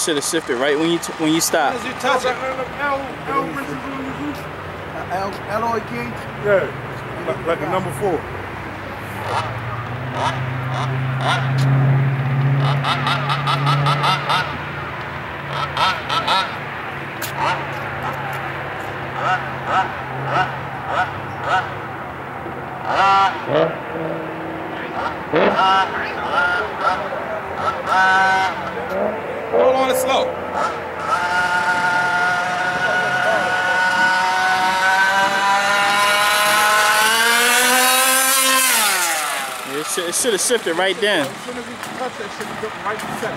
should have shifted right when you stop. As you touch it. Alloy key? Yeah, like the number 4. Hold on it slow. It should have shifted right then. As soon as you touch it, it should be right to set.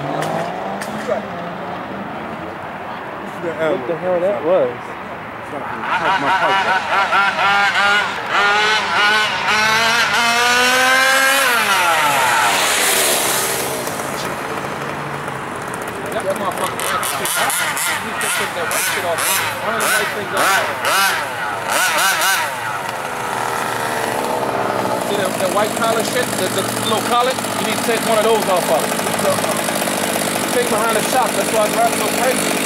What the hell that was? Touch my pipe. That motherfucker you can take that white shit off. One of the white things off. See that white collar shit, the little collar? You need to take one of those off of it. Take behind the shop, that's why it's driving so crazy.